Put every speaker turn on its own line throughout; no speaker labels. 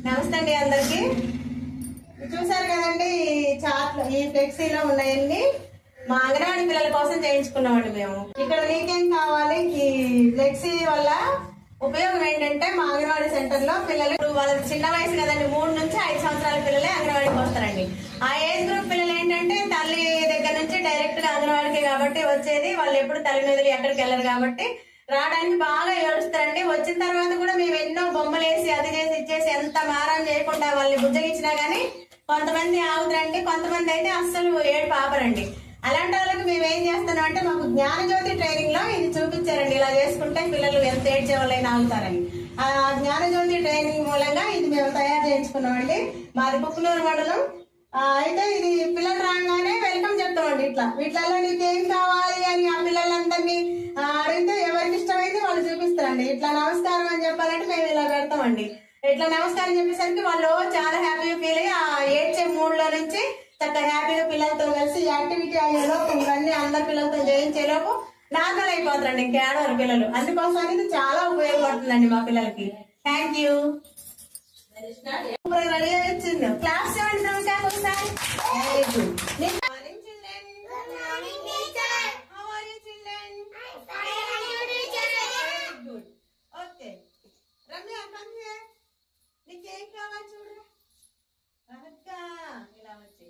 నమస్తే అండి అందరికి. చూసారు కదండి ఈ చార్ట్లు, ఈ ఫ్లెక్సీలో ఉన్నాయండి మా అంగన్వాడీ పిల్లల కోసం చేయించుకున్నామండి మేము. ఇక్కడ మీకేం కావాలి, ఈ ఫ్లెక్సీ వల్ల ఉపయోగం ఏంటంటే మా అంగన్వాడీ సెంటర్ లో పిల్లలు వాళ్ళ చిన్న వయసు కదండి, 3 నుంచి 5 సంవత్సరాల పిల్లలే అంగన్వాడీకి వస్తారండి. ఆ ఏజ్ గ్రూప్ పిల్లలు ఏంటంటే తల్లి దగ్గర నుంచి డైరెక్ట్ గా అంగన్వాడీకి కాబట్టి వచ్చేది, వాళ్ళు ఎప్పుడు తల్లి మీద ఎక్కడికి వెళ్ళరు కాబట్టి రావడానికి బాగా ఏడుస్తారండి. వచ్చిన తర్వాత కూడా మేము ఎన్నో బొమ్మలు వేసి అది చేసి ఇచ్చేసి ఎంత మారం చేయకుండా వాళ్ళని బుజ్జగిచ్చినా గానీ కొంతమంది ఆగుతారండి, కొంతమంది అయితే అస్సలు ఏడు ఆపరండి. అలాంటి వాళ్ళకి మేము ఏం చేస్తున్నాం అంటే మాకు జ్ఞానజ్యోతి ట్రైనింగ్ లో ఇది చూపించారండి, ఇలా చేసుకుంటే పిల్లలు ఎంత ఏడ్చే వాళ్ళైనా ఆగుతారని. ఆ జ్ఞానజ్యోతి ట్రైనింగ్ మూలంగా ఇది మేము తయారు చేయించుకున్నామండి. మాది కుక్కునూరు మండలం. అయితే ఇది పిల్లలు రాగానే వెల్కమ్ చెప్తామండి. వీటిలలో నీకు ఏం కావాలి అని ఆ పిల్లలందరినీ అడిగితే ఎవరికి ఇష్టమైంది వాళ్ళు చూపిస్తారండి. ఇట్లా నమస్కారం అని చెప్పాలంటే మేము ఇలా పెడతామండి. ఇట్లా నమస్కారం చెప్పేసరికి వాళ్ళు చాలా హ్యాపీగా ఫీల్ అయ్యి ఆ ఏడ్చే మూడ్లో నుంచి చక్కగా హ్యాపీగా పిల్లలతో కలిసి యాక్టివిటీ అయ్యేలోపు ఇవన్నీ అందరి పిల్లలతో చేయించేలోపు నార్మల్ అయిపోతారండి, ఇంకేడవారు పిల్లలు. అందుకోసం ఇది చాలా ఉపయోగపడుతుందండి మా పిల్లలకి. Thank you. రెడీ వచ్చింది క్లాస్ ఒకసారి. Very good. నీకేం కావాలి చూడు, ఇలా వచ్చి.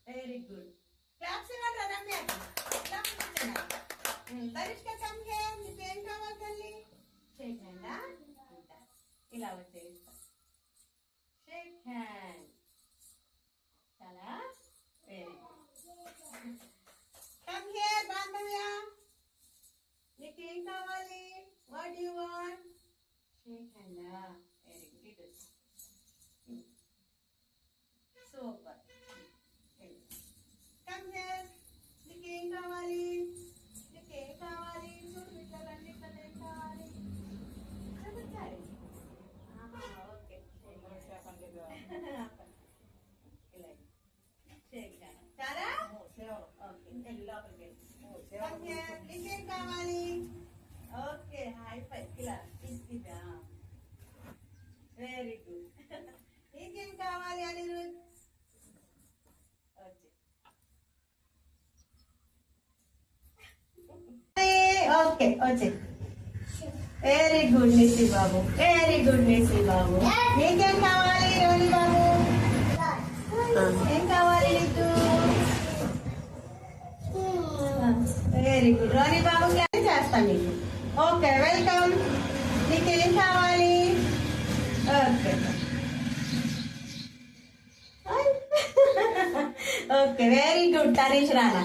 Very good. క్లాప్స్ ఇవ్వండి రమ్య. దరిష్క కమ్గే, నీకేం కావాలి తల్లి? షేక్ హ్యాండా, ఇలా వచ్చేస్తా. Shake hand. చాలా very good. Come here Bandhavya, నీకేం కావాలి? What you want? షేక్ హ్యాండా. Very good. Super. Come here, నీకేం కావాలి? నీకేం కావాలి? చూడు పిల్లలన్నీ ఏం కావాలి చెప్తారు. ఓకే చాలా ఓకే. నీకేం కావాలి? ఓకే హాయ్ ఫై ఇలా తీసుకుందా. Very good. నీకేం కావాలి అనిరుద్? ఓకే వచ్చే. వెరీ గుడ్ నిసి బాబు, వెరీ గుడ్ నిసి బాబు. నీకేం కావాలి రోని బాబు? ఏం కావాలి నీకు? Very good. రోని బాబు చేస్తాను నీకు. Okay welcome. నీకేం కావాలి? Okay okay very good. Tanish రానా.